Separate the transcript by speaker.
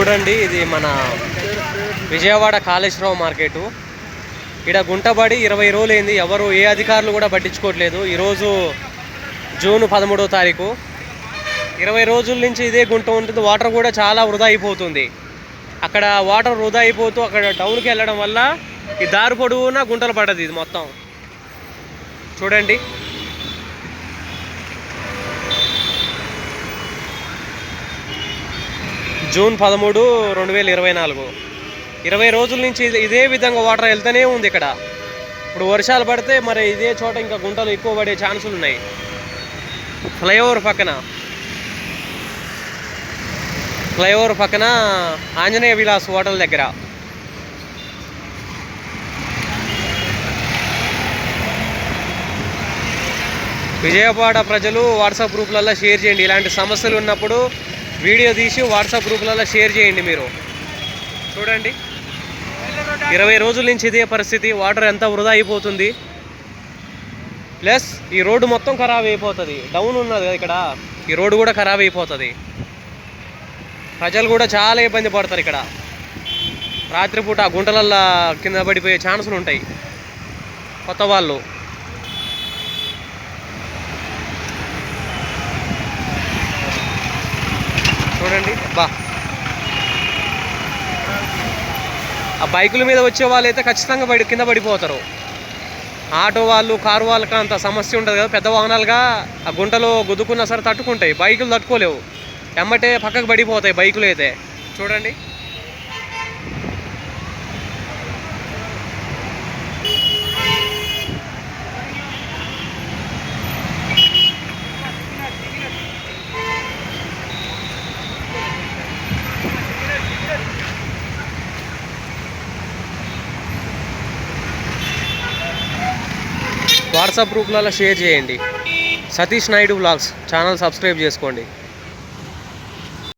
Speaker 1: చూడండి, ఇది మన విజయవాడ కాళేశ్వరం మార్కెటు. ఇక్కడ గుంటబడి 20 రోజులైంది. ఎవరు ఏ అధికారులు కూడా పట్టించుకోవట్లేదు. ఈరోజు జూన్ 13వ తారీఖు. 20 రోజుల నుంచి ఇదే గుంట ఉంటుంది. వాటర్ కూడా చాలా వృధా అయిపోతుంది. అక్కడ వాటర్ వృధా అయిపోతూ అక్కడ డౌన్కి వెళ్ళడం వల్ల ఈ దారి పొడవునా గుంటలు పడ్డది. ఇది మొత్తం చూడండి. జూన్ 13, 2024. 20 రోజుల నుంచి ఇదే విధంగా వాటర్ వెళ్తూనే ఉంది. ఇక్కడ ఇప్పుడు వర్షాలు పడితే మరి ఇదే చోట ఇంకా గుంటలు ఎక్కువ పడే ఛాన్సులు ఉన్నాయి. ఫ్లైఓవర్ పక్కన ఆంజనేయ విలాస్ హోటల్ దగ్గర. విజయవాడ ప్రజలు వాట్సాప్ గ్రూపులలో షేర్ చేయండి. ఇలాంటి సమస్యలు ఉన్నప్పుడు వీడియో తీసి వాట్సాప్ గ్రూపులలో షేర్ చేయండి. మీరు చూడండి, 20 రోజుల నుంచి ఇదే పరిస్థితి. వాటర్ ఎంత వృధా అయిపోతుంది. ప్లస్ ఈ రోడ్డు మొత్తం ఖరాబ్ అయిపోతుంది. డౌన్ ఉన్నది కదా ఇక్కడ, ఈ రోడ్డు కూడా ఖరాబ్ అయిపోతుంది. ప్రజలు కూడా చాలా ఇబ్బంది పడతారు. ఇక్కడ రాత్రిపూట ఆ గుంటలల్లో కింద పడిపోయే ఛాన్సులు ఉంటాయి. కొత్త వాళ్ళు చూడండి. ఆ బైకుల మీద వచ్చే వాళ్ళు అయితే ఖచ్చితంగా కింద పడిపోతారు. ఆటో వాళ్ళు, కారు వాళ్ళకి అంత సమస్య ఉంటుంది కదా. పెద్ద వాహనాలుగా ఆ గుంటలో గుద్దుకున్నా సరే తట్టుకుంటాయి. బైకులు తట్టుకోలేవు, ఎమ్మటే పక్కకు పడిపోతాయి బైకులు అయితే. చూడండి, వాట్సాప్ గ్రూప్లలో షేర్ చేయండి. Satish Naidu vlogs channel subscribe చేసుకోండి.